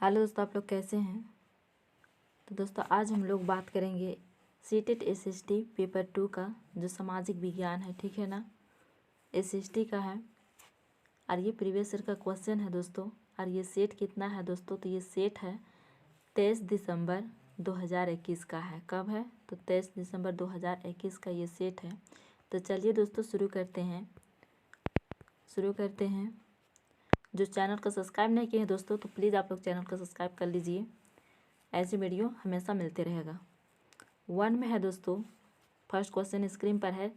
Hello दोस्तों, आप लोग कैसे हैं। तो दोस्तों आज हम लोग बात करेंगे सीटेट एसएसटी पेपर 2 का जो सामाजिक विज्ञान है, ठीक है ना। एसएसटी का है और ये प्रीवियस ईयर का क्वेश्चन है दोस्तों। और ये सेट कितना है दोस्तों, तो ये सेट है 23 दिसंबर 2021 का है। कब है तो 23 दिसंबर 2021 का ये सेट है। तो चलिए दोस्तों शुरू करते हैं। जो चैनल को सब्सक्राइब नहीं किए हैं दोस्तों, तो प्लीज़ आप लोग चैनल को सब्सक्राइब कर लीजिए, ऐसे वीडियो हमेशा मिलते रहेगा। 1 में है दोस्तों, फर्स्ट क्वेश्चन स्क्रीन पर है।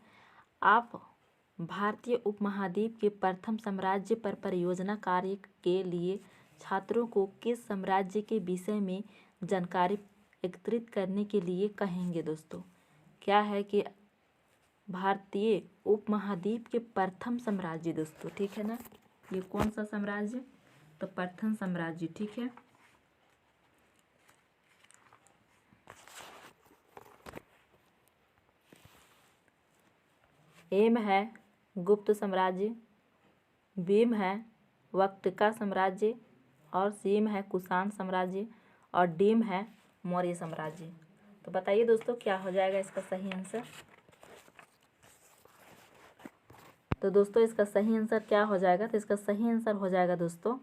आप भारतीय उपमहाद्वीप के प्रथम साम्राज्य पर परियोजना कार्य के लिए छात्रों को किस साम्राज्य के विषय में जानकारी एकत्रित करने के लिए कहेंगे दोस्तों। क्या है कि भारतीय उपमहाद्वीप के प्रथम साम्राज्य दोस्तों, ठीक है ना। ये कौन सा साम्राज्य, तो प्रथम साम्राज्य, ठीक है। एम है गुप्त साम्राज्य, बीम है वक्टिका साम्राज्य, और सीम है कुषाण साम्राज्य, और डीम है मौर्य साम्राज्य। तो बताइए दोस्तों क्या हो जाएगा इसका सही आंसर। तो दोस्तों इसका सही आंसर क्या हो जाएगा, तो इसका सही आंसर हो जाएगा दोस्तों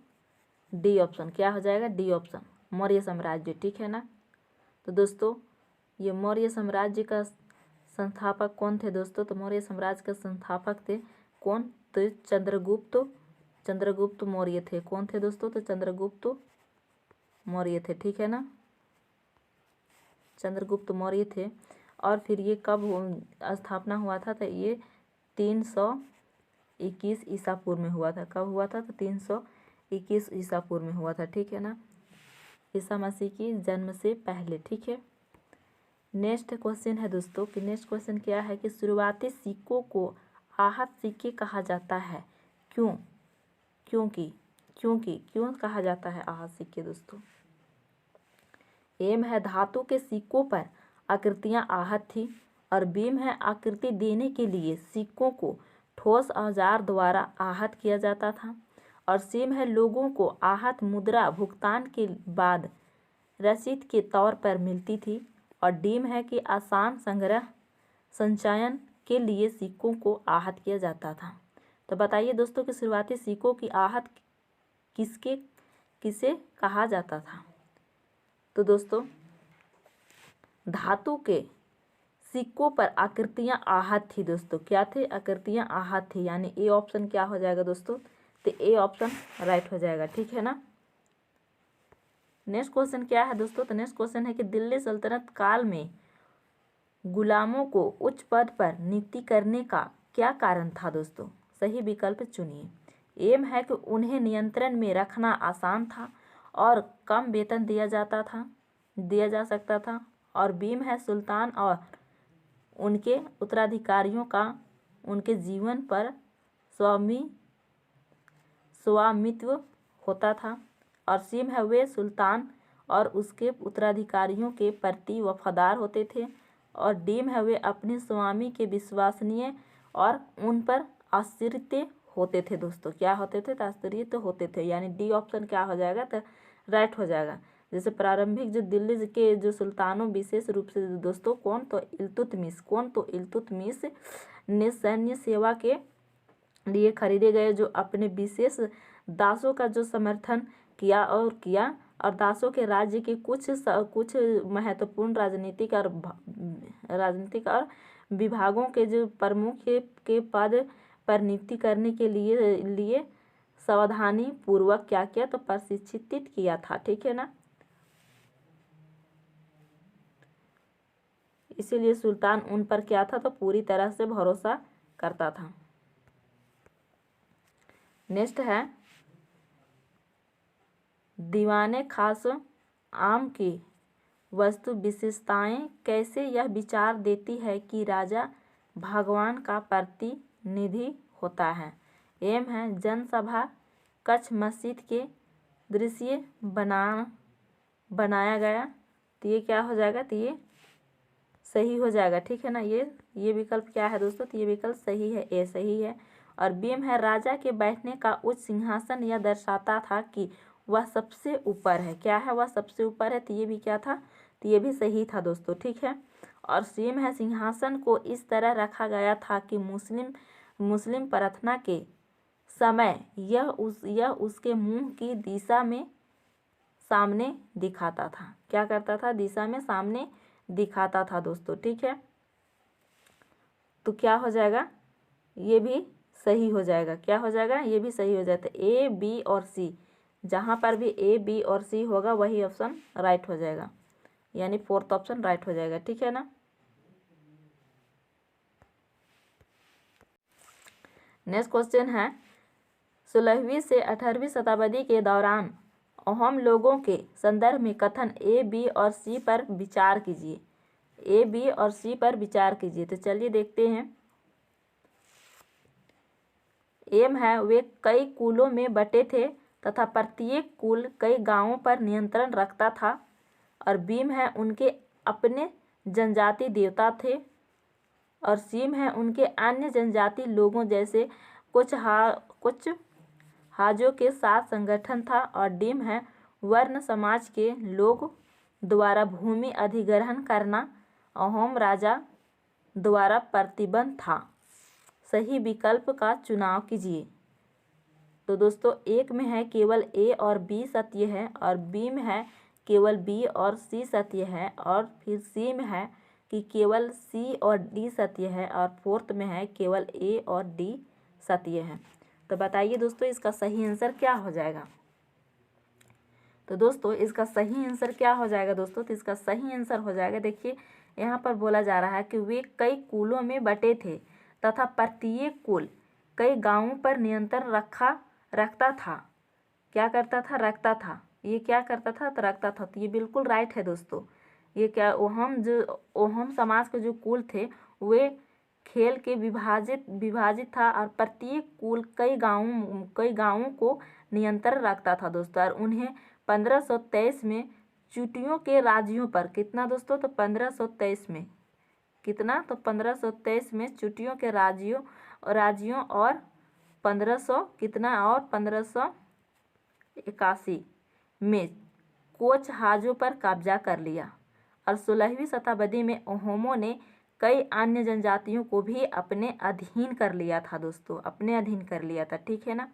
डी ऑप्शन। क्या हो जाएगा, डी ऑप्शन, मौर्य साम्राज्य, ठीक है ना। तो दोस्तों ये मौर्य साम्राज्य का संस्थापक कौन थे दोस्तों, तो मौर्य साम्राज्य के संस्थापक थे कौन, तो चंद्रगुप्त मौर्य थे। कौन थे दोस्तों, तो चंद्रगुप्त मौर्य थे, ठीक है ना। चंद्रगुप्त मौर्य थे। और फिर ये कब स्थापना हुआ था, तो ये 321 ईसा पूर्व में हुआ था। कब हुआ था, तो 321 ईसा पूर्व में हुआ था, ठीक है ना, ईसा मसीह की जन्म से पहले, ठीक है। नेक्स्ट क्वेश्चन है दोस्तों कि नेक्स्ट क्वेश्चन क्या है कि शुरुआती सिक्कों को आहत सिक्के कहा जाता है। क्यों कहा जाता है आहत सिक्के दोस्तों। एम है धातु के सिक्कों पर आकृतियां आहत थी, और बीम है आकृति देने के लिए सिक्कों को ठोस औजार द्वारा आहत किया जाता था, और सीम है लोगों को आहत मुद्रा भुगतान के बाद रसीद के तौर पर मिलती थी, और डीम है कि आसान संचयन के लिए सिक्कों को आहत किया जाता था। तो बताइए दोस्तों कि शुरुआती सिक्कों की आहत किसे कहा जाता था। तो दोस्तों धातु के सिक्कों पर आकृतियां आहत थी दोस्तों। क्या थे, आकृतियां आहत थी, यानी ए ऑप्शन क्या हो जाएगा दोस्तों, तो ए ऑप्शन राइट हो जाएगा, ठीक है ना। नेक्स्ट क्वेश्चन क्या है दोस्तों, तो नेक्स्ट क्वेश्चन है कि दिल्ली सल्तनत काल में गुलामों को उच्च पद पर नियुक्ति करने का क्या कारण था दोस्तों। सही विकल्प चुनिए। एम है कि उन्हें नियंत्रण में रखना आसान था और कम वेतन दिया जा सकता था, और बीम है सुल्तान और उनके उत्तराधिकारियों का उनके जीवन पर स्वामित्व होता था, और सीम है वे सुल्तान और उसके उत्तराधिकारियों के प्रति वफादार होते थे, और डीम है वे अपने स्वामी के विश्वसनीय और उन पर आश्रित होते थे दोस्तों। क्या होते थे, तो आश्रित होते थे, यानी डी ऑप्शन क्या हो जाएगा, तो राइट हो जाएगा। जैसे प्रारंभिक जो दिल्ली के जो सुल्तानों, विशेष रूप से दोस्तों कौन, तो इल्तुतमिश ने सैन्य सेवा के लिए खरीदे गए जो अपने विशेष दासों का जो समर्थन किया, और दासों के राज्य के कुछ महत्वपूर्ण राजनीतिक और विभागों के जो प्रमुख के पद पर नियुक्ति करने के लिए सावधानी पूर्वक क्या किया, तो प्रशिक्षित किया था, ठीक है ना। इसीलिए सुल्तान उन पर क्या था, तो पूरी तरह से भरोसा करता था। नेक्स्ट है दीवाने खास आम की वस्तु विशेषताएं कैसे यह विचार देती है कि राजा भगवान का प्रतिनिधि होता है। एम है जनसभा कक्ष मस्जिद के दृश्य बनाया गया, तो ये क्या हो जाएगा, तो ये सही हो जाएगा, ठीक है ना। ये विकल्प क्या है दोस्तों, तो ये विकल्प सही है, ए सही है। और बीम है राजा के बैठने का उच्च सिंहासन यह दर्शाता था कि वह सबसे ऊपर है। क्या है? वह सबसे ऊपर है। तो ये भी क्या था? तो ये भी सही था दोस्तों, ठीक है। और सेम है, सिंहासन को इस तरह रखा गया था कि मुस्लिम प्रार्थना के समय यह उसके मुंह की दिशा में सामने दिखाता था। क्या करता था? दिशा में सामने दिखाता था दोस्तों, ठीक है। तो क्या हो जाएगा? ये भी सही हो जाएगा। क्या हो जाएगा? ये भी सही हो जाता है। ए, बी और सी, जहाँ पर भी ए, बी और सी होगा वही ऑप्शन राइट हो जाएगा, यानी फोर्थ ऑप्शन राइट हो जाएगा, ठीक है ना। नेक्स्ट क्वेश्चन है, 16वीं से 18वीं शताब्दी के दौरान अहोम लोगों के संदर्भ में कथन ए, बी और सी पर विचार कीजिए। ए, बी और सी पर विचार कीजिए। तो चलिए देखते हैं। एम है, वे कई कुलों में बटे थे तथा प्रत्येक कुल कई गांवों पर नियंत्रण रखता था। और बीम है, उनके अपने जनजाति देवता थे। और सीम है, उनके अन्य जनजाति लोगों जैसे कुछ हाजों के साथ संगठन था। और डीम है, वर्ण समाज के लोग द्वारा भूमि अधिग्रहण करना अहोम राजा द्वारा प्रतिबंध था। सही विकल्प का चुनाव कीजिए। तो दोस्तों एक में है केवल ए और बी सत्य है, और बी में है केवल बी और सी सत्य है, और फिर सी में है कि केवल सी और डी सत्य है, और फोर्थ में है केवल ए और डी सत्य है। तो बताइए दोस्तों इसका सही आंसर क्या हो जाएगा। तो दोस्तों इसका सही आंसर क्या हो जाएगा दोस्तों? तो इसका सही आंसर हो जाएगा, देखिए यहाँ पर बोला जा रहा है कि वे कई कुलों में बटे थे तथा प्रत्येक कुल कई गांवों पर नियंत्रण रखता था। क्या करता था? रखता था। ये क्या करता था? तो रखता था। तो ये बिल्कुल राइट है दोस्तों। ये क्या, ओहम समाज के जो कुल थे वे खेल के विभाजित था, और प्रत्येक कुल कई गांवों को नियंत्रण रखता था दोस्तों। और उन्हें 1523 में चुटियों के राज्यों पर, कितना दोस्तों? तो 1523 में कितना? तो 1523 में चुटियों के राज्यों और 1500 कितना, और 1581 में कोच हाजों पर कब्जा कर लिया। और 16वीं शताब्दी में अहोमों ने कई अन्य जनजातियों को भी अपने अधीन कर लिया था दोस्तों, अपने अधीन कर लिया था, ठीक है ना।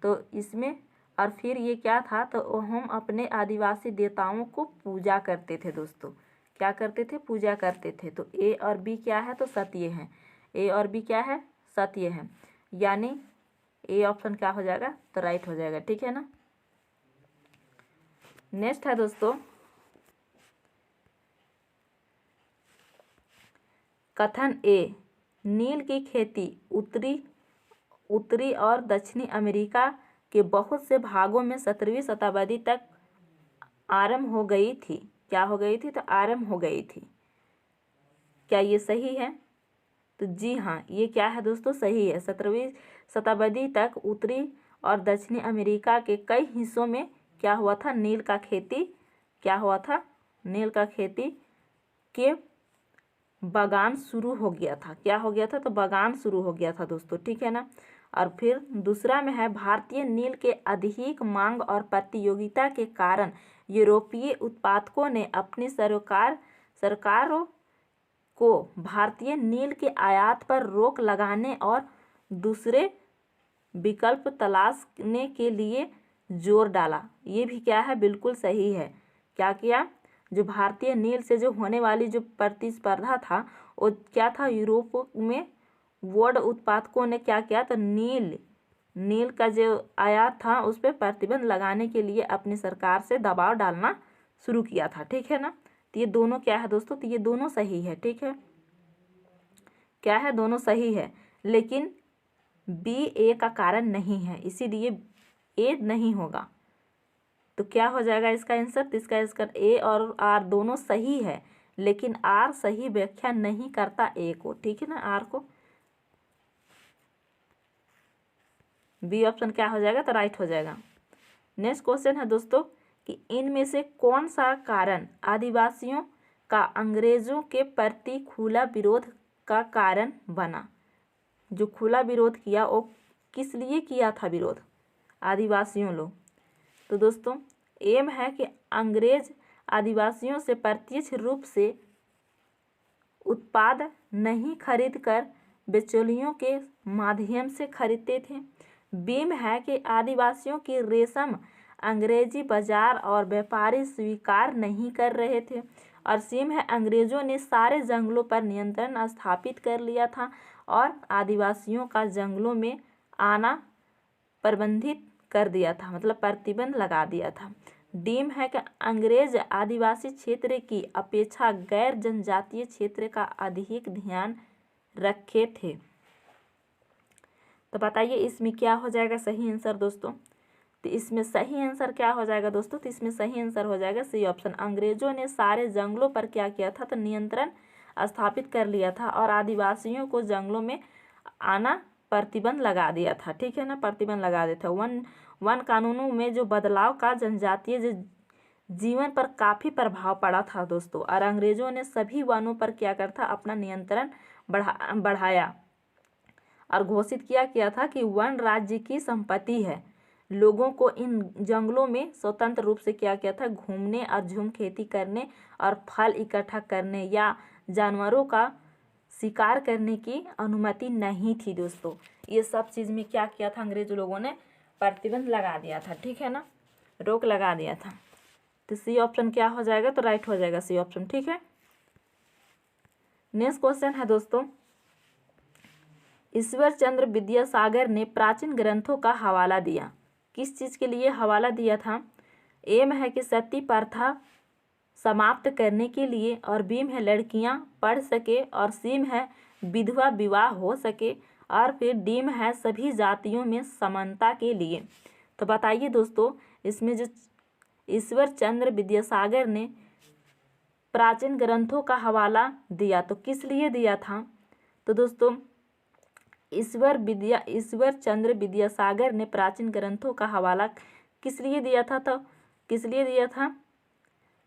तो इसमें और फिर ये क्या था? तो अहोम अपने आदिवासी देवताओं को पूजा करते थे दोस्तों। क्या करते थे? पूजा करते थे। तो ए और बी क्या है? तो सत्य है। ए और बी क्या है? सत्य है, यानी ए ऑप्शन क्या हो जाएगा? तो राइट हो जाएगा, ठीक है ना। नेक्स्ट है दोस्तों, कथन ए, नील की खेती उत्तरी और दक्षिणी अमेरिका के बहुत से भागों में 17वीं शताब्दी तक आरंभ हो गई थी। क्या हो गई थी? तो आरंभ हो गई थी। क्या ये सही है? तो जी हाँ, ये क्या है दोस्तों? सही है। 17वीं शताब्दी तक उत्तरी और दक्षिणी अमेरिका के कई हिस्सों में क्या हुआ था? नील का खेती क्या हुआ था? नील का खेती के बागान शुरू हो गया था। क्या हो गया था? तो बागान शुरू हो गया था दोस्तों, ठीक है ना। और फिर दूसरा में है, भारतीय नील के अधिक मांग और प्रतियोगिता के कारण यूरोपीय उत्पादकों ने अपनी सरकारों को भारतीय नील के आयात पर रोक लगाने और दूसरे विकल्प तलाशने के लिए जोर डाला। ये भी क्या है? बिल्कुल सही है। क्या किया? जो भारतीय नील से जो होने वाली जो प्रतिस्पर्धा था वो क्या था? यूरोप में वर्ल्ड उत्पादकों ने क्या किया? तो नील का जो आयात था उस पर प्रतिबंध लगाने के लिए अपनी सरकार से दबाव डालना शुरू किया था, ठीक है ना। तो ये दोनों क्या है दोस्तों? तो ये दोनों सही है, ठीक है। क्या है? दोनों सही है, लेकिन बी ए का कारण नहीं है, इसीलिए ए नहीं होगा। तो क्या हो जाएगा इसका आंसर? तो इसका ए और आर दोनों सही है, लेकिन आर सही व्याख्या नहीं करता ए को, ठीक है ना। आर को बी ऑप्शन क्या हो जाएगा? तो राइट हो जाएगा। नेक्स्ट क्वेश्चन है दोस्तों कि इनमें से कौन सा कारण आदिवासियों का अंग्रेजों के प्रति खुला विरोध का कारण बना? जो खुला विरोध किया वो किस लिए किया था विरोध? आदिवासियों लोग। तो दोस्तों एम है कि अंग्रेज आदिवासियों से प्रत्यक्ष रूप से उत्पाद नहीं खरीद कर बिचौलियों के माध्यम से खरीदते थे। बीम है कि आदिवासियों की रेशम अंग्रेजी बाजार और व्यापारी स्वीकार नहीं कर रहे थे। और सीम है अंग्रेजों ने सारे जंगलों पर नियंत्रण स्थापित कर लिया था और आदिवासियों का जंगलों में आना प्रतिबंधित कर दिया था, मतलब प्रतिबंध लगा दिया था। डीम है कि अंग्रेज आदिवासी क्षेत्र की अपेक्षा गैर जनजातीय क्षेत्र का अधिक ध्यान रखे थे। तो बताइए इसमें क्या हो जाएगा सही आंसर दोस्तों? तो इसमें सही आंसर क्या हो जाएगा दोस्तों? तो इसमें सही आंसर हो जाएगा सी ऑप्शन। अंग्रेजों ने सारे जंगलों पर क्या किया था? तो नियंत्रण स्थापित कर लिया था और आदिवासियों को जंगलों में आना प्रतिबंध लगा दिया था। ठीक है ना, प्रतिबंध लगा दिया था। वन कानूनों में जो बदलाव का जनजातीय जीवन पर काफ़ी प्रभाव पड़ा था दोस्तों। और अंग्रेजों ने सभी वनों पर क्या कर था? अपना नियंत्रण बढ़ाया और घोषित किया था कि वन राज्य की संपत्ति है। लोगों को इन जंगलों में स्वतंत्र रूप से क्या किया था? घूमने और झूम खेती करने और फल इकट्ठा करने या जानवरों का शिकार करने की अनुमति नहीं थी दोस्तों। ये सब चीज़ में क्या किया था? अंग्रेज लोगों ने प्रतिबंध लगा दिया था। ठीक है ना, रोक लगा दिया था। तो सी ऑप्शन क्या हो जाएगा? तो राइट हो जाएगा सी ऑप्शन। ठीक है, नेक्स्ट क्वेश्चन है दोस्तों, ईश्वर चंद्र विद्यासागर ने प्राचीन ग्रंथों का हवाला दिया। किस चीज़ के लिए हवाला दिया था? एम है कि सती प्रथा समाप्त करने के लिए और बीम है लड़कियां पढ़ सके और सीम है विधवा विवाह हो सके और फिर डीम है सभी जातियों में समानता के लिए। तो बताइए दोस्तों इसमें जो ईश्वर चंद्र विद्यासागर ने प्राचीन ग्रंथों का हवाला दिया तो किस लिए दिया था? तो दोस्तों ईश्वर चंद्र विद्यासागर ने प्राचीन ग्रंथों का हवाला किस लिए दिया था? तो किस लिए दिया था?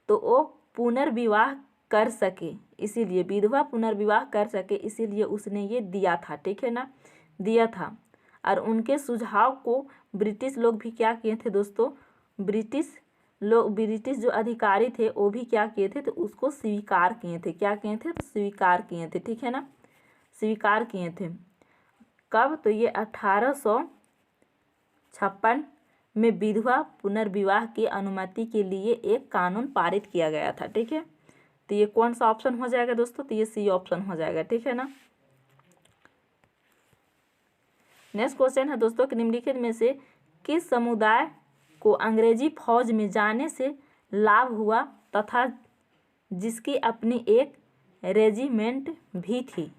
तो वो पुनर्विवाह कर सके, इसीलिए विधवा पुनर्विवाह कर सके, इसीलिए उसने ये दिया था। ठीक है ना, दिया था। और उनके सुझाव को ब्रिटिश लोग भी क्या किए थे दोस्तों? ब्रिटिश जो अधिकारी थे वो भी क्या किए थे? तो उसको स्वीकार किए थे। क्या किए थे? तो स्वीकार किए थे। ठीक है ना, स्वीकार किए थे। कब? तो ये 1856 में विधवा पुनर्विवाह की अनुमति के लिए एक कानून पारित किया गया था। ठीक है, तो ये कौन सा ऑप्शन हो जाएगा दोस्तों? तो ये सी ऑप्शन हो जाएगा। ठीक है ना। नेक्स्ट क्वेश्चन है दोस्तों कि निम्नलिखित में से किस समुदाय को अंग्रेजी फौज में जाने से लाभ हुआ तथा जिसकी अपनी एक रेजिमेंट भी थी?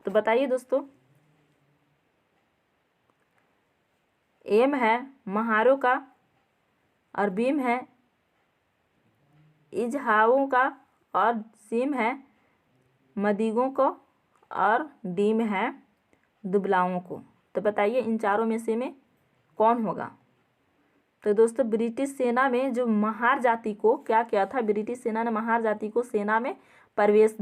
तो बताइए दोस्तों, एम है महारों का और बीम है इजहाओं का और सीम है मदीगों को और डीम है दुबलाओं को। तो बताइए इन चारों में से में कौन होगा? तो दोस्तों ब्रिटिश सेना में जो महार जाति को क्या किया था? ब्रिटिश सेना ने महार जाति को सेना में प्रवेश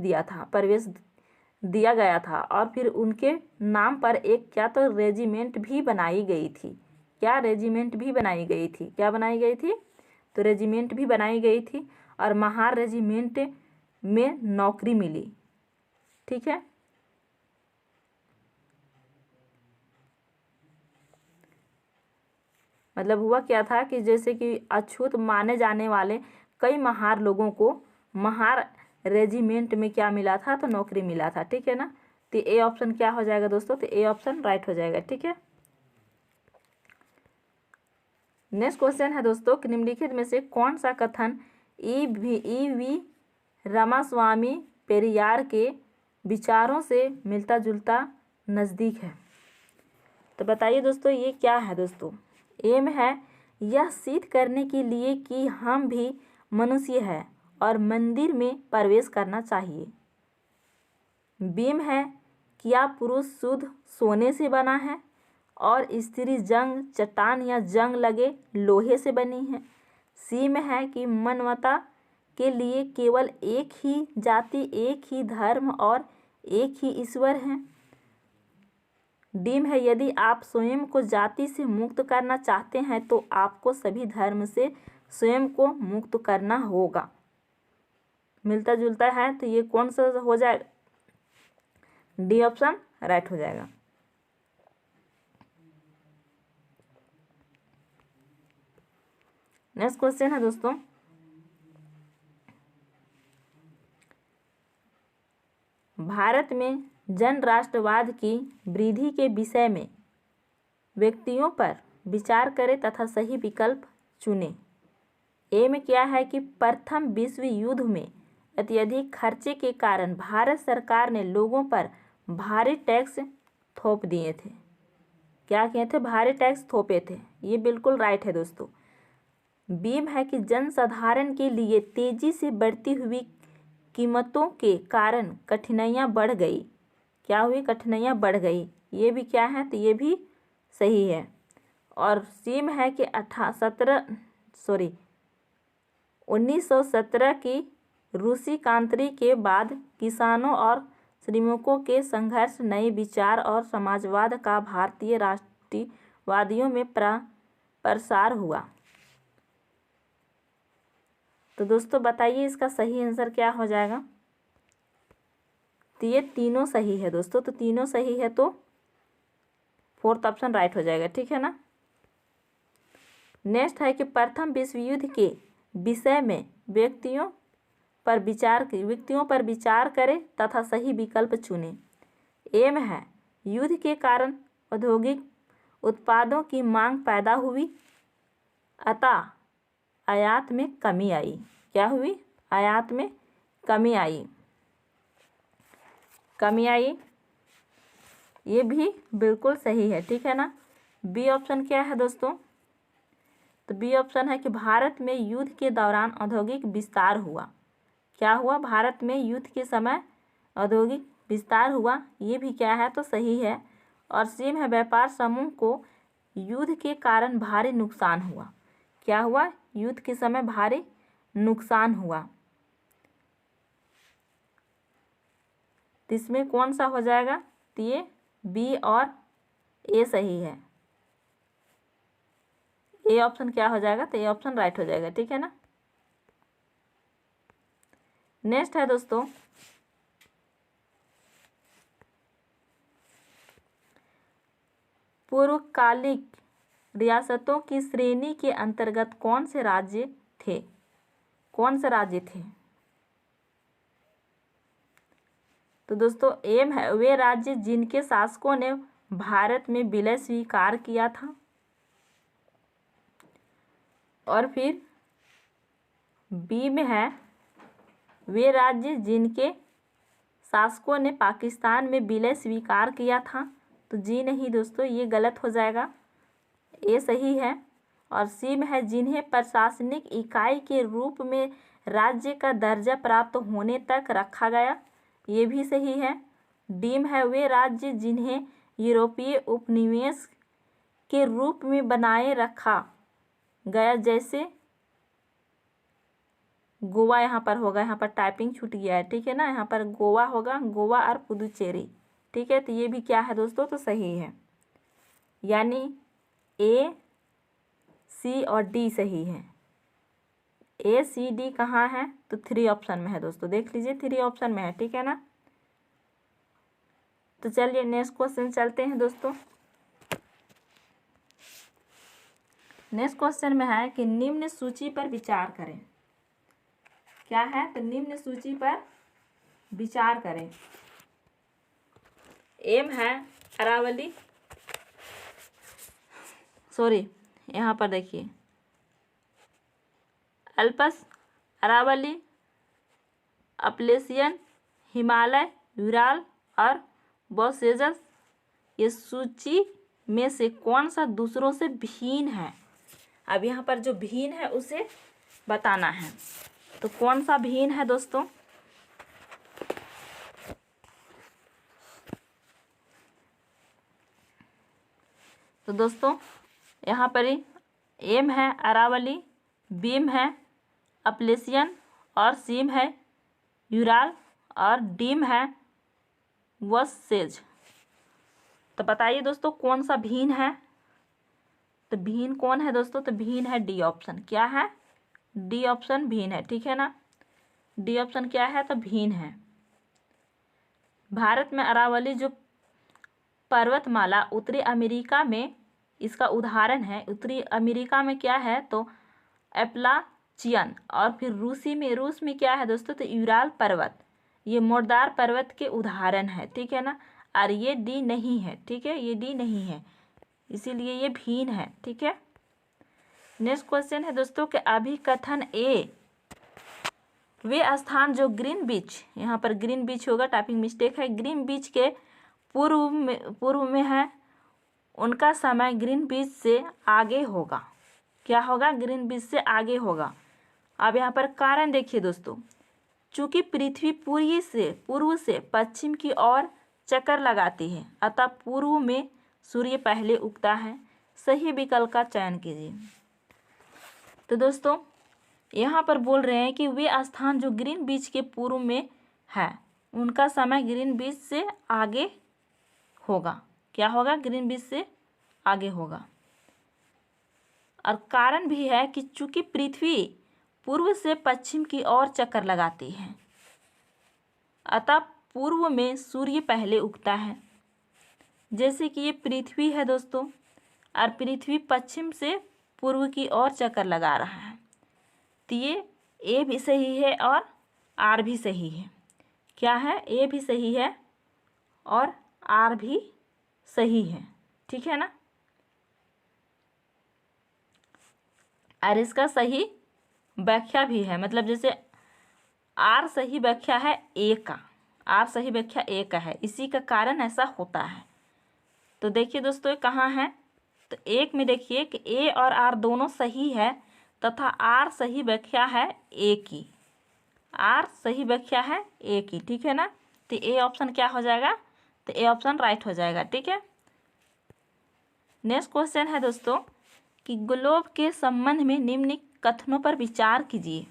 दिया गया था और फिर उनके नाम पर एक क्या तो रेजिमेंट भी बनाई गई थी। क्या रेजिमेंट भी बनाई गई थी? क्या बनाई गई थी? तो रेजिमेंट भी बनाई गई थी और महार रेजिमेंट में नौकरी मिली। ठीक है, मतलब हुआ क्या था कि जैसे कि अछूत माने जाने वाले कई महार लोगों को महार रेजिमेंट में क्या मिला था? तो नौकरी मिला था। ठीक है ना, तो ए ऑप्शन क्या हो जाएगा दोस्तों? तो ए ऑप्शन राइट हो जाएगा। ठीक है, नेक्स्ट क्वेश्चन है दोस्तों कि निम्नलिखित में से कौन सा कथन ई.वी. रामास्वामी पेरियार के विचारों से मिलता जुलता नज़दीक है? तो बताइए दोस्तों ये क्या है दोस्तों? एम है यह सिद्ध करने के लिए कि हम भी मनुष्य हैं और मंदिर में प्रवेश करना चाहिए। बीम है क्या पुरुष शुद्ध सोने से बना है और स्त्री जंग चट्टान या जंग लगे लोहे से बनी है। सीम है कि मानवता के लिए केवल एक ही जाति, एक ही धर्म और एक ही ईश्वर है। डीम है यदि आप स्वयं को जाति से मुक्त करना चाहते हैं तो आपको सभी धर्म से स्वयं को मुक्त करना होगा। मिलता जुलता है तो ये कौन सा हो जाएगा? डी ऑप्शन राइट हो जाएगा। नेक्स्ट क्वेश्चन है दोस्तों, भारत में जन राष्ट्रवाद की वृद्धि के विषय में व्यक्तियों पर विचार करें तथा सही विकल्प चुनें। ए में क्या है कि प्रथम विश्व युद्ध में अत्यधिक खर्चे के कारण भारत सरकार ने लोगों पर भारी टैक्स थोप दिए थे। क्या किए थे? भारी टैक्स थोपे थे। ये बिल्कुल राइट है दोस्तों। बी में है कि जनसाधारण के लिए तेजी से बढ़ती हुई कीमतों के कारण कठिनाइयाँ बढ़ गई। क्या हुई? कठिनाइयाँ बढ़ गई। ये भी क्या है? तो ये भी सही है। और सी में है कि 1917 की रूसी क्रांति के बाद किसानों और श्रमिकों के संघर्ष, नए विचार और समाजवाद का भारतीय राष्ट्रवादियों में प्रसार हुआ। तो दोस्तों बताइए इसका सही आंसर क्या हो जाएगा? तो ये तीनों सही है दोस्तों। तो तीनों सही है तो फोर्थ ऑप्शन राइट हो जाएगा। ठीक है ना। नेक्स्ट है कि प्रथम विश्व युद्ध के विषय में व्यक्तियों पर विचार करें तथा सही विकल्प चुनें। ए में है युद्ध के कारण औद्योगिक उत्पादों की मांग पैदा हुई, अतः आयात में कमी आई। क्या हुई? आयात में कमी आई। ये भी बिल्कुल सही है। ठीक है ना। बी ऑप्शन क्या है दोस्तों? तो बी ऑप्शन है कि भारत में युद्ध के दौरान औद्योगिक विस्तार हुआ। क्या हुआ? भारत में युद्ध के समय औद्योगिक विस्तार हुआ। ये भी क्या है? तो सही है। और सी में है व्यापार समूह को युद्ध के कारण भारी नुकसान हुआ। क्या हुआ? युद्ध के समय भारी नुकसान हुआ। तो इसमें कौन सा हो जाएगा? तो ये बी और ए सही है। ए ऑप्शन क्या हो जाएगा? तो ए ऑप्शन राइट हो जाएगा। ठीक है ना। नेक्स्ट है दोस्तों, पूर्वकालिक रियासतों की श्रेणी के अंतर्गत कौन से राज्य थे? तो दोस्तों एम है वे राज्य जिनके शासकों ने भारत में विलय स्वीकार किया था। और फिर बी में है वे राज्य जिनके शासकों ने पाकिस्तान में विलय स्वीकार किया था। तो जी नहीं दोस्तों, ये गलत हो जाएगा। ए सही है। और सी में है जिन्हें प्रशासनिक इकाई के रूप में राज्य का दर्जा प्राप्त होने तक रखा गया। ये भी सही है। डी में है वे राज्य जिन्हें यूरोपीय उपनिवेश के रूप में बनाए रखा गया, जैसे गोवा। यहाँ पर होगा, यहाँ पर टाइपिंग छूट गया है। ठीक है ना। यहाँ पर गोवा होगा, गोवा और पुदुचेरी। ठीक है। तो ये भी क्या है दोस्तों? तो सही है। यानी ए, सी और डी सही है। ए, सी, डी कहाँ है? तो 3 ऑप्शन में है दोस्तों। देख लीजिए 3 ऑप्शन में है। ठीक है ना। तो चलिए नेक्स्ट क्वेश्चन चलते हैं दोस्तों। नेक्स्ट क्वेश्चन में है कि निम्न सूची पर विचार करें। क्या है? तो निम्न सूची पर विचार करें। एम है अरावली, यहाँ पर देखिए Alps, Aravalli, Appalachian, Himalaya, Ural और वोसेजस। ये सूची में से कौन सा दूसरों से भिन्न है? अब यहाँ पर जो भिन्न है उसे बताना है। तो कौन सा भिन्न है दोस्तों? तो दोस्तों यहाँ पर ही एम है अरावली, बीम है अपलेशियन और सीम है यूराल और डीम है वोसेज। तो बताइए दोस्तों कौन सा भीन है? तो भीन कौन है दोस्तों? तो भीन है डी ऑप्शन। क्या है? डी ऑप्शन भीन है, ठीक है ना। डी ऑप्शन क्या है? तो भीन है। भारत में अरावली जो पर्वतमाला उत्तरी अमेरिका में इसका उदाहरण है। उत्तरी अमेरिका में क्या है? तो एप्लाचियन। और फिर रूस में क्या है दोस्तों? तो यूराल पर्वत। ये मोरदार पर्वत के उदाहरण है, ठीक है ना। और ये डी नहीं है, ठीक है, ये डी नहीं है, इसीलिए ये भीन है, ठीक है। नेक्स्ट क्वेश्चन है दोस्तों कि अभिकथन ए, वे स्थान जो ग्रीन बीच, यहाँ पर ग्रीन बीच होगा, टाइपिंग मिस्टेक है, ग्रीन बीच के पूर्व में है, उनका समय ग्रीन बीच से आगे होगा। क्या होगा? ग्रीन बीच से आगे होगा। अब यहाँ पर कारण देखिए दोस्तों, चूंकि पृथ्वी पूर्व से पश्चिम की ओर चक्कर लगाती है, अतः पूर्व में सूर्य पहले उगता है। सही विकल्प का चयन कीजिए। तो दोस्तों यहाँ पर बोल रहे हैं कि वे स्थान जो ग्रीन बीच के पूर्व में है, उनका समय ग्रीन बीच से आगे होगा। क्या होगा? ग्रीन बीच से आगे होगा। और कारण भी है कि चूंकि पृथ्वी पूर्व से पश्चिम की ओर चक्कर लगाती है, अतः पूर्व में सूर्य पहले उगता है। जैसे कि ये पृथ्वी है दोस्तों, और पृथ्वी पश्चिम से पूर्व की ओर चक्कर लगा रहा है, तो ये ए भी सही है और आर भी सही है। क्या है? ए भी सही है और आर भी सही है, ठीक है ना। और इसका सही व्याख्या भी है, मतलब जैसे आर सही व्याख्या है ए का, आर सही व्याख्या ए का है, इसी का कारण ऐसा होता है। तो देखिए दोस्तों ये कहाँ है? तो एक में देखिए कि ए और आर दोनों सही है, तथा आर सही व्याख्या है ए की, आर सही व्याख्या है ए की, ठीक है ना। तो ए ऑप्शन क्या हो जाएगा? तो ए ऑप्शन राइट हो जाएगा, ठीक है। नेक्स्ट क्वेश्चन है दोस्तों कि ग्लोब के संबंध में निम्न कथनों पर विचार कीजिए।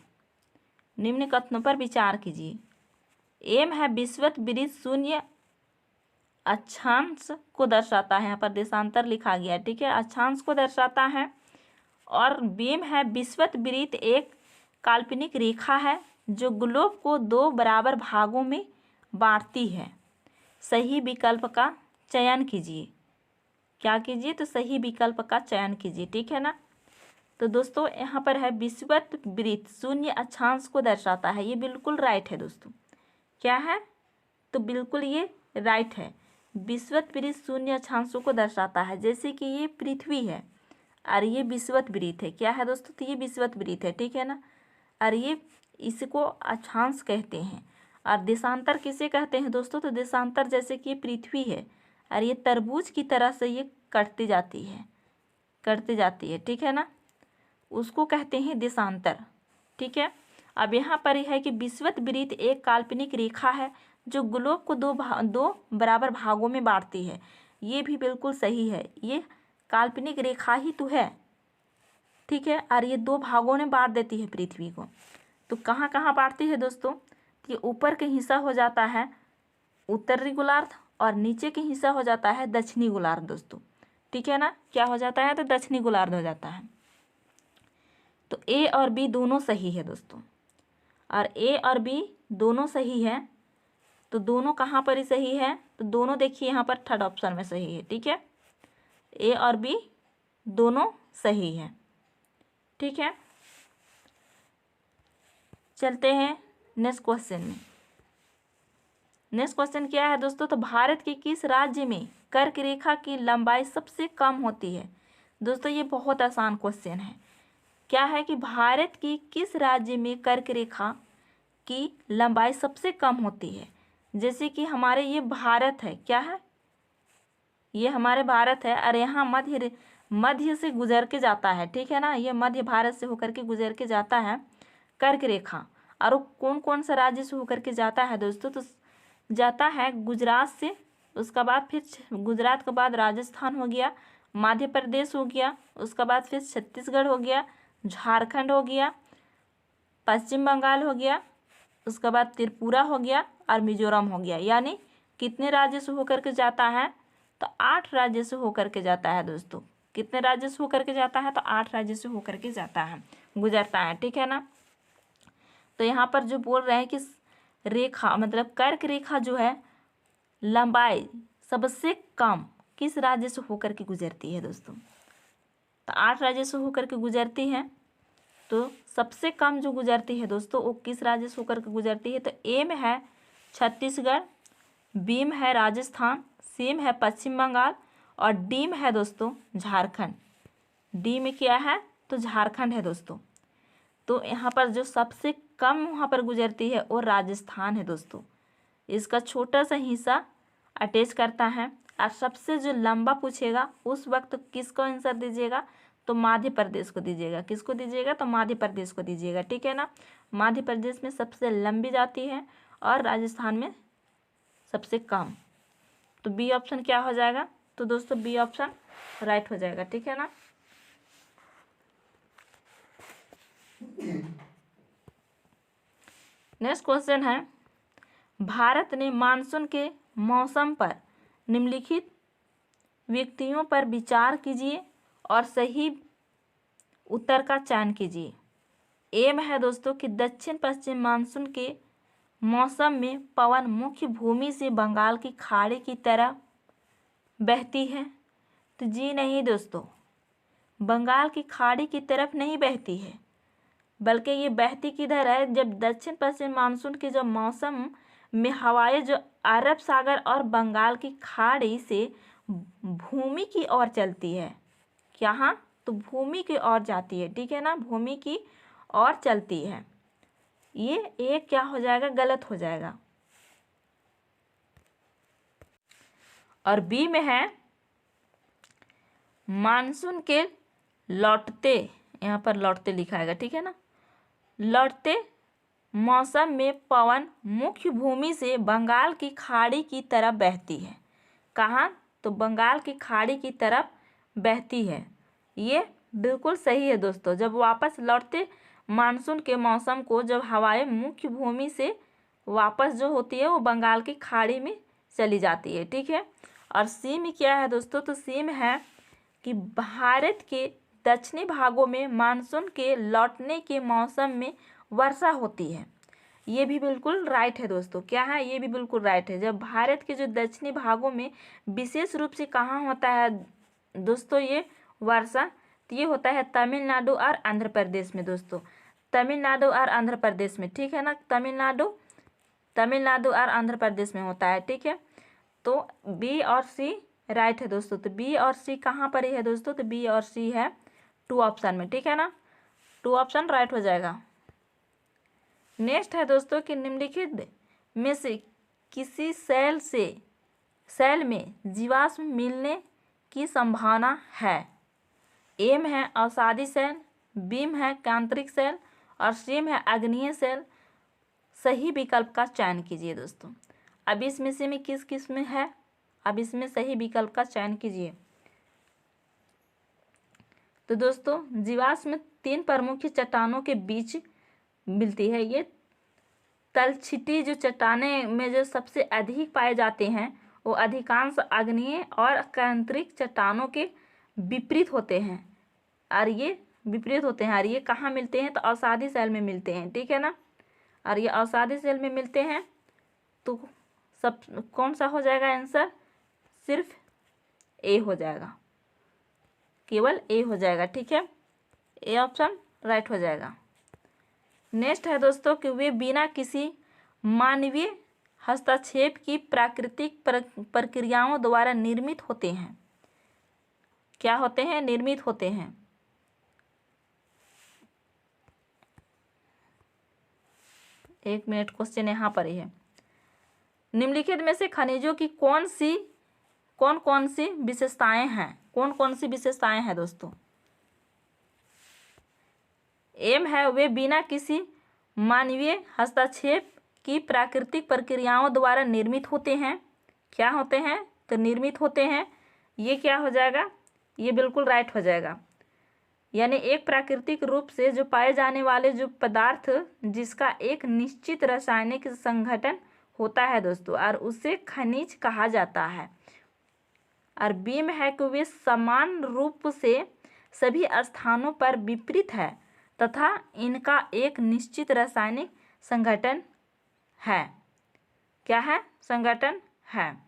निम्न कथनों पर विचार कीजिए। एम है विषुवत वृत्त शून्य अक्षांश को दर्शाता है, यहाँ पर देशांतर लिखा गया है, ठीक है, अक्षांश को दर्शाता है। और बीम है विषुवत वृत्त एक काल्पनिक रेखा है जो ग्लोब को दो बराबर भागों में बांटती है। सही विकल्प का चयन कीजिए। क्या कीजिए? तो सही विकल्प का चयन कीजिए, ठीक है ना। तो दोस्तों यहाँ पर है विषुवत वृत्त शून्य अक्षांश को दर्शाता है, ये बिल्कुल राइट है दोस्तों। क्या है? तो बिल्कुल ये राइट है। विषुवत वृत्त शून्य अक्षांशों को दर्शाता है। जैसे कि ये पृथ्वी है और ये विषुवत वृत्त है। क्या है दोस्तों? तो ये विषुवत वृत्त है, ठीक है ना। और ये इसको अक्षांश कहते हैं। और देशांतर किसे कहते हैं दोस्तों? तो देशांतर जैसे कि ये पृथ्वी है और ये तरबूज की तरह से ये कटती जाती है, ठीक है ना, उसको कहते हैं देशांतर, ठीक है। अब यहाँ पर यह है कि विषुवत वृत्त एक काल्पनिक रेखा है जो ग्लोब को दो बराबर भागों में बांटती है। ये भी बिल्कुल सही है, ये काल्पनिक रेखा ही तो है, ठीक है। और ये दो भागों में बांट देती है पृथ्वी को। तो कहाँ कहाँ बांटती है दोस्तों? ये ऊपर के हिस्सा हो जाता है उत्तरी गोलार्ध और नीचे के हिस्सा हो जाता है दक्षिणी गोलार्ध दोस्तों, ठीक है ना। क्या हो जाता है? तो दक्षिणी गोलार्ध हो जाता है। तो ए और बी दोनों सही है दोस्तों, और ए और बी दोनों सही है। तो दोनों कहाँ पर ही सही है? तो दोनों देखिए यहाँ पर थर्ड ऑप्शन में सही है, ठीक है। ए और बी दोनों सही है, ठीक है। चलते हैं नेक्स्ट क्वेश्चन में। नेक्स्ट क्वेश्चन क्या है दोस्तों? तो भारत के किस राज्य में कर्क रेखा की लंबाई सबसे कम होती है? दोस्तों ये बहुत आसान क्वेश्चन है। क्या है कि भारत की किस राज्य में कर्क रेखा की लंबाई सबसे कम होती है? जैसे कि हमारे ये भारत है, क्या है? ये हमारे भारत है और यहाँ मध्य से गुजर के जाता है, ठीक है ना। ये मध्य भारत से होकर के गुजर के जाता है कर्क रेखा। और वो कौन कौन सा राज्य से होकर के जाता है दोस्तों? तो जाता है गुजरात से, उसका बाद फिर गुजरात के बाद राजस्थान हो गया, मध्य प्रदेश हो गया, उसका बाद फिर छत्तीसगढ़ हो गया, झारखंड हो गया, पश्चिम बंगाल हो गया, उसके बाद त्रिपुरा हो गया और मिजोरम हो गया। यानी कितने राज्य से होकर के जाता है? तो 8 राज्य से होकर के जाता है दोस्तों। कितने राज्य से होकर के जाता है? तो 8 राज्य से होकर के जाता है, गुजरता है, ठीक है ना। तो यहाँ पर जो बोल रहे हैं कि रेखा मतलब कर्क रेखा जो है लंबाई सबसे कम किस राज्य से होकर के गुजरती है दोस्तों? तो 8 राज्य से होकर के गुजरती है, तो सबसे कम जो गुजरती है दोस्तों वो किस राज्य से होकर के गुजरती है? तो ए में है छत्तीसगढ़, बी में है राजस्थान, सी में है पश्चिम बंगाल और डी में है दोस्तों झारखंड। डी में क्या है? तो झारखंड है दोस्तों। तो यहाँ पर जो सबसे कम वहाँ पर गुजरती है वो राजस्थान है दोस्तों। इसका छोटा सा हिस्सा अटैच करता है। और सबसे जो लंबा पूछेगा उस वक्त किसको आंसर दीजिएगा? तो मध्य प्रदेश को दीजिएगा। किसको दीजिएगा? तो मध्य प्रदेश को दीजिएगा, ठीक है ना। मध्य प्रदेश में सबसे लंबी जाती है और राजस्थान में सबसे कम। तो बी ऑप्शन क्या हो जाएगा? तो दोस्तों बी ऑप्शन राइट हो जाएगा, ठीक है ना। नेक्स्ट क्वेश्चन है, भारत ने मानसून के मौसम पर निम्नलिखित व्यक्तियों पर विचार कीजिए और सही उत्तर का चयन कीजिए। ए में है दोस्तों कि दक्षिण पश्चिम मानसून के मौसम में पवन मुख्य भूमि से बंगाल की खाड़ी की तरफ बहती है। तो जी नहीं दोस्तों, बंगाल की खाड़ी की तरफ नहीं बहती है, बल्कि ये बहती किधर है? जब दक्षिण पश्चिम मानसून के जो मौसम में हवाएं जो अरब सागर और बंगाल की खाड़ी से भूमि की ओर चलती है। यहाँ तो भूमि की ओर जाती है, ठीक है ना, भूमि की ओर चलती है। ये एक क्या हो जाएगा? गलत हो जाएगा। और बी में है मानसून के लौटते, यहाँ पर लौटते लिखा है, ठीक है ना, लौटते मौसम में पवन मुख्य भूमि से बंगाल की खाड़ी की तरफ बहती है। कहाँ? तो बंगाल की खाड़ी की तरफ बहती है। ये बिल्कुल सही है दोस्तों। जब वापस लौटते मानसून के मौसम को जब हवाएं मुख्य भूमि से वापस जो होती है वो बंगाल की खाड़ी में चली जाती है, ठीक है। और सी में क्या है दोस्तों? तो सी में है कि भारत के दक्षिणी भागों में मानसून के लौटने के मौसम में वर्षा होती है। ये भी बिल्कुल राइट है दोस्तों। क्या है? ये भी बिल्कुल राइट है। जब भारत के जो दक्षिणी भागों में विशेष रूप से कहाँ होता है दोस्तों ये वर्षा? तो ये होता है तमिलनाडु और आंध्र प्रदेश में दोस्तों। तमिलनाडु और आंध्र प्रदेश में, ठीक है ना। तमिलनाडु और आंध्र प्रदेश में होता है, ठीक है। तो बी और सी राइट है दोस्तों। तो बी और सी कहाँ पर है दोस्तों? तो बी और सी है 2 ऑप्शन में, ठीक है ना। 2 ऑप्शन राइट हो जाएगा। नेक्स्ट है दोस्तों कि निम्नलिखित में से किसी सेल में जीवाश्म मिलने की संभावना है? ए में है अवसादी सेल, बी में है कांतरिक सेल और सी में है अग्नीय सेल। सही विकल्प का चयन कीजिए दोस्तों। अब इसमें से में किस में है? अब इसमें सही विकल्प का चयन कीजिए। तो दोस्तों जीवाश्म 3 प्रमुख चट्टानों के बीच मिलती है। ये तलछटी जो चट्टाने में जो सबसे अधिक पाए जाते हैं वो अधिकांश आग्नेय और कांतरिक चट्टानों के विपरीत होते हैं और ये कहाँ मिलते हैं? तो अवसादी सेल में मिलते हैं, ठीक है ना। और ये अवसादी सेल में मिलते हैं। तो सब कौन सा हो जाएगा आंसर? सिर्फ ए हो जाएगा, केवल ए हो जाएगा, ठीक है। ए ऑप्शन राइट हो जाएगा। नेक्स्ट है दोस्तों कि वे बिना किसी मानवीय हस्तक्षेप की प्राकृतिक प्रक्रियाओं द्वारा निर्मित होते हैं। क्या होते हैं? निर्मित होते हैं। एक मिनट, क्वेश्चन यहाँ पर ही है। निम्नलिखित में से खनिजों की कौन कौन सी विशेषताएं हैं? कौन कौन सी विशेषताएं हैं दोस्तों? एम है वे बिना किसी मानवीय हस्तक्षेप की प्राकृतिक प्रक्रियाओं द्वारा निर्मित होते हैं। क्या होते हैं? तो निर्मित होते हैं। ये क्या हो जाएगा? ये बिल्कुल राइट हो जाएगा। यानी एक प्राकृतिक रूप से जो पाए जाने वाले जो पदार्थ जिसका एक निश्चित रासायनिक संगठन होता है दोस्तों और उसे खनिज कहा जाता है। और बीम है कि वे समान रूप से सभी स्थानों पर विपरीत है तथा इनका एक निश्चित रासायनिक संगठन है। क्या है? संगठन है।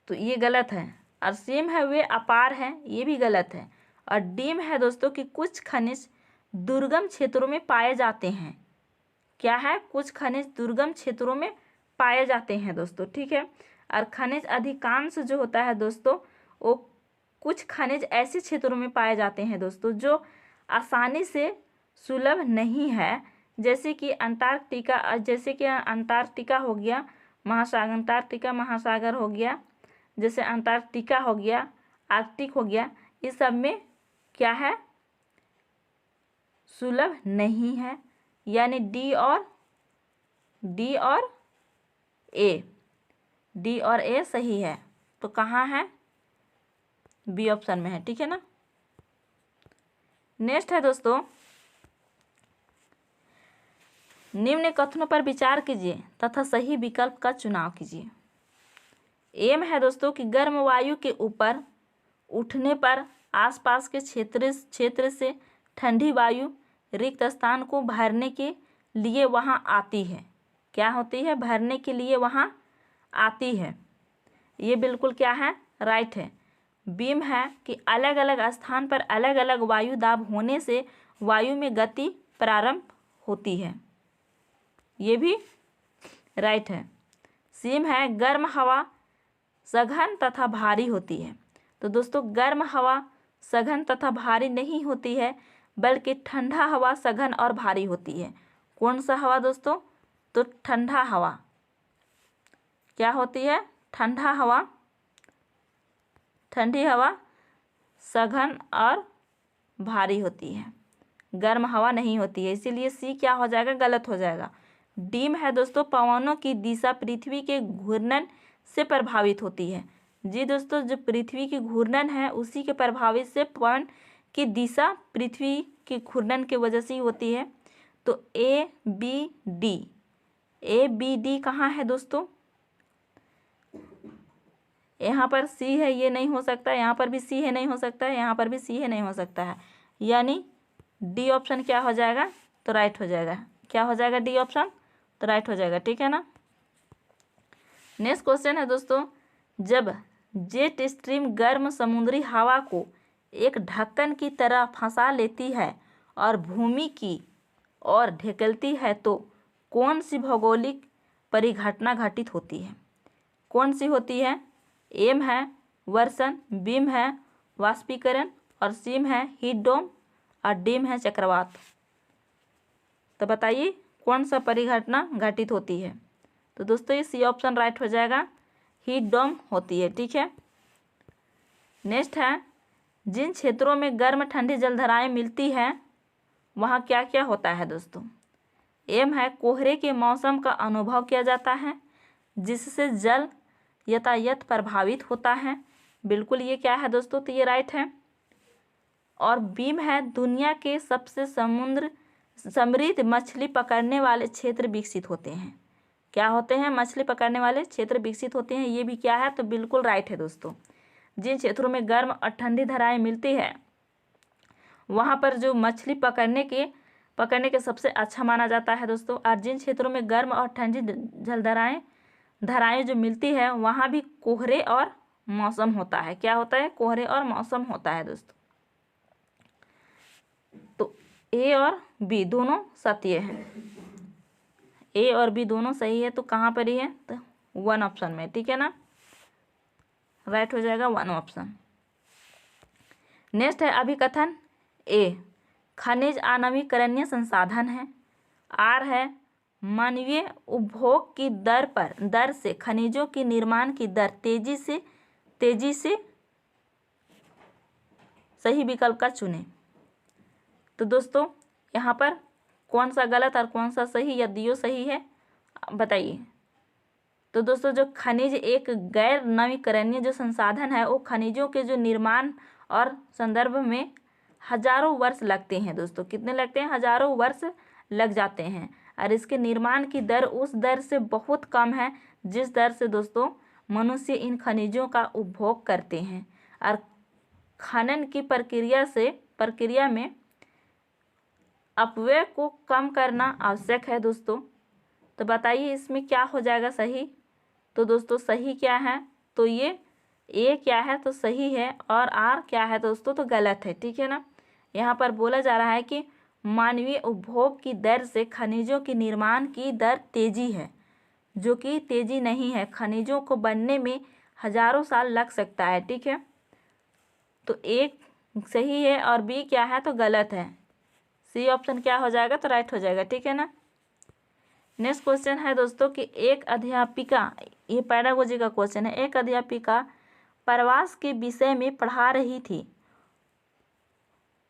तो ये गलत है। और सेम है वे अपार हैं, ये भी गलत है। और डीम है दोस्तों कि कुछ खनिज दुर्गम क्षेत्रों में पाए जाते हैं। क्या है? कुछ खनिज दुर्गम क्षेत्रों में पाए जाते हैं दोस्तों, ठीक है। और खनिज अधिकांश जो होता है दोस्तों, वो कुछ खनिज ऐसे क्षेत्रों में पाए जाते हैं दोस्तों जो आसानी से सुलभ नहीं है, जैसे कि अंटार्कटिका हो गया, अंटार्कटिका महासागर हो गया, जैसे अंटार्कटिका हो गया, आर्कटिक हो गया, इस सब में क्या है? सुलभ नहीं है। यानी डी और ए सही है। तो कहाँ है? बी ऑप्शन में है, ठीक है ना। नेक्स्ट है दोस्तों, निम्न कथनों पर विचार कीजिए तथा सही विकल्प का चुनाव कीजिए। एम है दोस्तों कि गर्म वायु के ऊपर उठने पर आसपास के क्षेत्र से ठंडी वायु रिक्त स्थान को भरने के लिए वहां आती है। क्या होती है? भरने के लिए वहां आती है। ये बिल्कुल क्या है? राइट है। बीम है कि अलग अलग स्थान पर अलग अलग वायु दाब होने से वायु में गति प्रारंभ होती है। ये भी राइट है। सीम है गर्म हवा सघन तथा भारी होती है। तो दोस्तों गर्म हवा सघन तथा भारी नहीं होती है, बल्कि ठंडा हवा सघन और भारी होती है। कौन सा हवा दोस्तों? तो ठंडा हवा। क्या होती है? ठंडा हवा, ठंडी हवा सघन और भारी होती है, गर्म हवा नहीं होती है। इसीलिए सी क्या हो जाएगा? गलत हो जाएगा। डीम है दोस्तों पवनों की दिशा पृथ्वी के घूर्णन से प्रभावित होती है। जी दोस्तों, जो पृथ्वी की घूर्णन है उसी के प्रभावित से पवन की दिशा पृथ्वी के घूर्णन की वजह से ही होती है। तो ए बी डी कहाँ है दोस्तों? यहाँ पर सी है, ये नहीं हो सकता। यहाँ पर भी सी है, नहीं हो सकता है। यहाँ पर भी सी है, नहीं हो सकता है। यानी डी ऑप्शन क्या हो जाएगा? तो राइट हो जाएगा। क्या हो जाएगा? डी ऑप्शन तो राइट हो जाएगा, ठीक है ना। नेक्स्ट क्वेश्चन है दोस्तों, जब जेट स्ट्रीम गर्म समुद्री हवा को एक ढक्कन की तरह फंसा लेती है और भूमि की ओर ढकेलती है तो कौन सी भौगोलिक परिघटना घटित होती है? कौन सी होती है? एम है वर्षण, बीम है वाष्पीकरण और सीम है हीट डोम और डीम है चक्रवात। तो बताइए कौन सा परिघटना घटित होती है? तो दोस्तों ये सी ऑप्शन राइट हो जाएगा, हीट डोम होती है, ठीक है। नेक्स्ट है, जिन क्षेत्रों में गर्म ठंडी जलधाराएं मिलती हैं वहाँ क्या क्या होता है दोस्तों? एम है कोहरे के मौसम का अनुभव किया जाता है जिससे जल यातायात प्रभावित होता है। बिल्कुल ये क्या है दोस्तों? तो ये राइट है। और बीम है दुनिया के सबसे समृद्ध मछली पकड़ने वाले क्षेत्र विकसित होते हैं। क्या होते हैं? मछली पकड़ने वाले क्षेत्र विकसित होते हैं। ये भी क्या है? तो बिल्कुल राइट है दोस्तों। जिन क्षेत्रों में गर्म और ठंडी धाराएं मिलती है वहाँ पर जो मछली पकड़ने के सबसे अच्छा माना जाता है दोस्तों। और जिन क्षेत्रों में गर्म और ठंडी धाराएं जो मिलती है वहाँ भी कोहरे और मौसम होता है। क्या होता है? कोहरे और मौसम होता है दोस्तों। तो ए और बी दोनों सत्य है। ए और बी दोनों सही है। तो कहाँ पर ही है? तो 1 ऑप्शन में, ठीक है ना। राइट हो जाएगा 1 ऑप्शन। नेक्स्ट है अभिकथन ए, खनिज आणविकरणीय संसाधन है। आर है मानवीय उपभोग की दर से खनिजों की निर्माण की दर तेजी से सही विकल्प का चुने। तो दोस्तों यहाँ पर कौन सा गलत और कौन सा सही या दियो सही है बताइए। तो दोस्तों जो खनिज एक गैर नवीकरणीय जो संसाधन है वो खनिजों के जो निर्माण और संदर्भ में हजारों वर्ष लगते हैं दोस्तों। कितने लगते हैं? हजारों वर्ष लग जाते हैं। और इसके निर्माण की दर उस दर से बहुत कम है जिस दर से दोस्तों मनुष्य इन खनिजों का उपभोग करते हैं, और खनन की प्रक्रिया में अपव्यय को कम करना आवश्यक है दोस्तों। तो बताइए इसमें क्या हो जाएगा सही। तो दोस्तों सही क्या है, तो ये ए क्या है तो सही है, और आर क्या है दोस्तों तो गलत है, ठीक है ना। यहाँ पर बोला जा रहा है कि मानवीय उपभोग की दर से खनिजों के निर्माण की दर तेजी है, जो कि तेजी नहीं है। खनिजों को बनने में हजारों साल लग सकता है, ठीक है। तो एक सही है और बी क्या है तो गलत है। सी ऑप्शन क्या हो जाएगा तो राइट हो जाएगा, ठीक है ना। नेक्स्ट क्वेश्चन है दोस्तों कि एक अध्यापिका, ये पैडागोजी का क्वेश्चन है, एक अध्यापिका प्रवास के विषय में पढ़ा रही थी।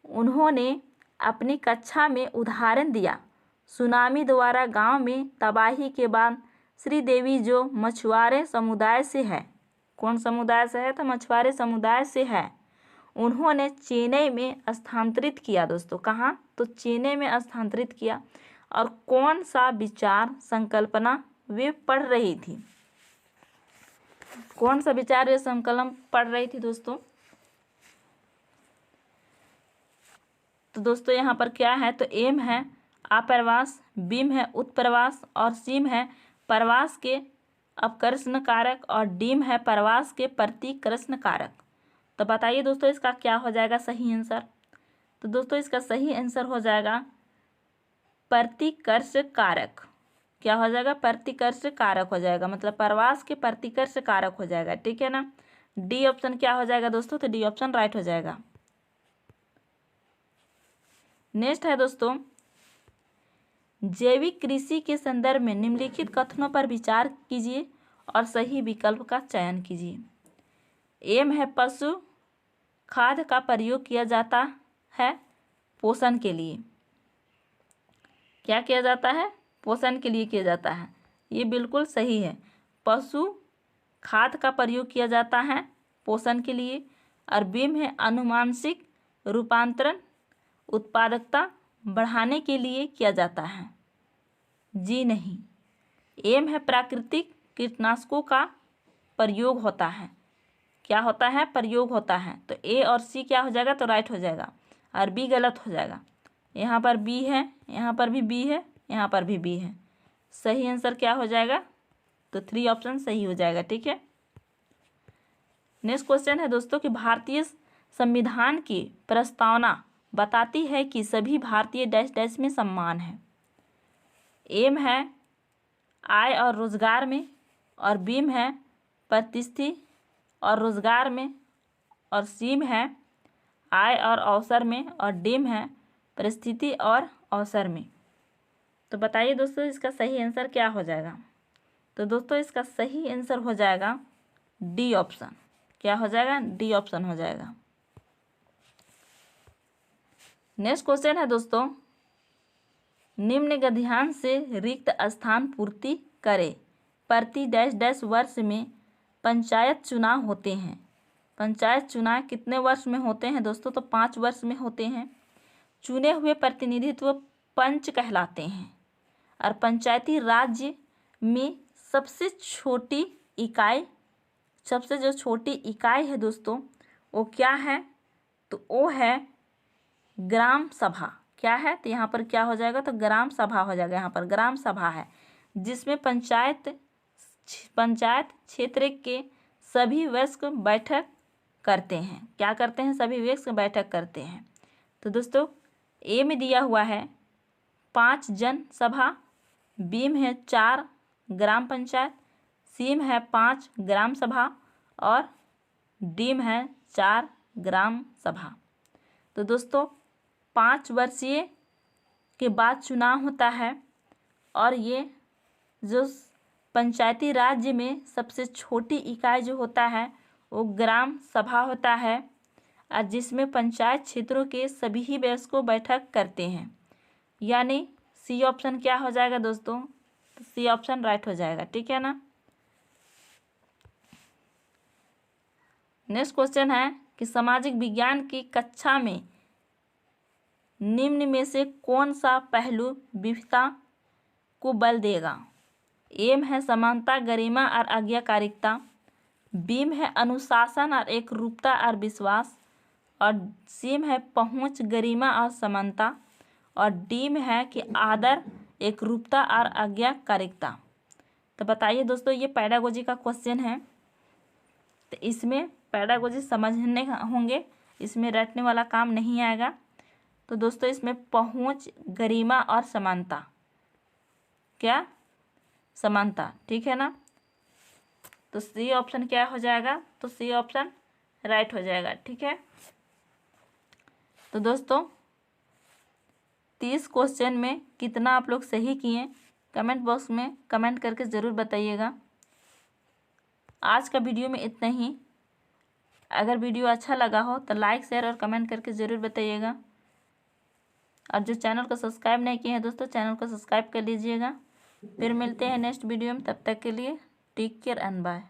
उन्होंने अपनी कक्षा में उदाहरण दिया, सुनामी द्वारा गांव में तबाही के बाद श्रीदेवी जो मछुआरे समुदाय से है, कौन समुदाय से है तो मछुआरे समुदाय से है, उन्होंने चेन्नई में स्थानांतरित किया दोस्तों। कहाँ तो चेन्नई में स्थानांतरित किया। और कौन सा विचार संकल्पना वे पढ़ रही थी, कौन सा विचार वे संकल्पना पढ़ रही थी दोस्तों। तो दोस्तों यहाँ पर क्या है तो एम है अप्रवास, बीम है उत्प्रवास, और सीम है प्रवास के अपकर्षण कारक, और डीम है प्रवास के प्रतिकर्षण कारक। तो बताइए दोस्तों इसका क्या हो जाएगा सही आंसर। तो दोस्तों इसका सही आंसर हो जाएगा प्रतिकर्ष कारक। क्या हो जाएगा प्रतिकर्ष कारक हो जाएगा, मतलब प्रवास के प्रतिकर्ष कारक हो जाएगा, ठीक है ना। डी ऑप्शन क्या हो जाएगा दोस्तों तो डी ऑप्शन राइट हो जाएगा। नेक्स्ट है दोस्तों जैविक कृषि के संदर्भ में निम्नलिखित कथनों पर विचार कीजिए और सही विकल्प का चयन कीजिए। एम है पशु खाद का प्रयोग किया जाता है पोषण के लिए। क्या किया जाता है पोषण के लिए किया जाता है, ये बिल्कुल सही है। पशु खाद का प्रयोग किया जाता है पोषण के लिए। और बीम है अनुमानसिक रूपांतरण उत्पादकता बढ़ाने के लिए किया जाता है, जी नहीं। एम है प्राकृतिक कीटनाशकों का प्रयोग होता है। क्या होता है प्रयोग होता है। तो ए और सी क्या हो जाएगा तो राइट हो जाएगा, और बी गलत हो जाएगा। यहाँ पर बी है, यहाँ पर भी बी है, यहाँ पर भी बी है। सही आंसर क्या हो जाएगा तो 3 ऑप्शन सही हो जाएगा, ठीक है। नेक्स्ट क्वेश्चन है दोस्तों कि भारतीय संविधान की प्रस्तावना बताती है कि सभी भारतीय डैश डैश में समान है। एम है आय और रोजगार में, और बीम है प्रतिष्ठि और रोजगार में, और सीम है आय और अवसर में, और डीम है परिस्थिति और अवसर में। तो बताइए दोस्तों इसका सही आंसर क्या हो जाएगा। तो दोस्तों इसका सही आंसर हो जाएगा डी ऑप्शन। क्या हो जाएगा डी ऑप्शन हो जाएगा। नेक्स्ट क्वेश्चन है दोस्तों निम्न गद्यांश से रिक्त स्थान पूर्ति करें। प्रति डैश डैश वर्ष में पंचायत चुनाव होते हैं। पंचायत चुनाव कितने वर्ष में होते हैं दोस्तों तो 5 वर्ष में होते हैं। चुने हुए प्रतिनिधित्व पंच कहलाते हैं। और पंचायती राज्य में सबसे जो छोटी इकाई है दोस्तों वो क्या है तो वो है ग्राम सभा। क्या है तो यहाँ पर क्या हो जाएगा तो ग्राम सभा हो जाएगा। यहाँ पर ग्राम सभा है जिसमें पंचायत क्षेत्र के सभी वयस्क बैठक करते हैं। क्या करते हैं सभी वयस्क बैठक करते हैं। तो दोस्तों ए में दिया हुआ है 5 जन सभा, बीम है 4 ग्राम पंचायत, सीम है 5 ग्राम सभा, और डीम है 4 ग्राम सभा। तो दोस्तों 5 वर्षीय के बाद चुनाव होता है, और ये जो पंचायती राज्य में सबसे छोटी इकाई जो होता है वो ग्राम सभा होता है, और जिसमें पंचायत क्षेत्रों के सभी वयस्कों बैठक करते हैं। यानी सी ऑप्शन क्या हो जाएगा दोस्तों तो सी ऑप्शन राइट हो जाएगा, ठीक है ना। नेक्स्ट क्वेश्चन है कि सामाजिक विज्ञान की कक्षा में निम्न में से कौन सा पहलू विविधता को बल देगा। एम है समानता, गरिमा और आज्ञाकारिता। बीम है अनुशासन और एकरूपता और विश्वास। और सीम है पहुंच, गरिमा और समानता। और डीम है कि आदर, एकरूपता और आज्ञाकारिता। तो बताइए दोस्तों, ये पेडागोजी का क्वेश्चन है। तो इसमें पेडागोजी समझने होंगे, इसमें रटने वाला काम नहीं आएगा। तो दोस्तों इसमें पहुंच, गरिमा और समानता, क्या समानता, ठीक है ना। तो सी ऑप्शन क्या हो जाएगा, तो सी ऑप्शन राइट हो जाएगा, ठीक है। तो दोस्तों 30 क्वेश्चन में कितना आप लोग सही किए, कमेंट बॉक्स में कमेंट करके ज़रूर बताइएगा। आज का वीडियो में इतना ही। अगर वीडियो अच्छा लगा हो तो लाइक, शेयर और कमेंट करके ज़रूर बताइएगा। और जो चैनल को सब्सक्राइब नहीं किए हैं दोस्तों, चैनल को सब्सक्राइब कर लीजिएगा। फिर मिलते हैं नेक्स्ट वीडियो में, तब तक के लिए टेक केयर एंड बाय।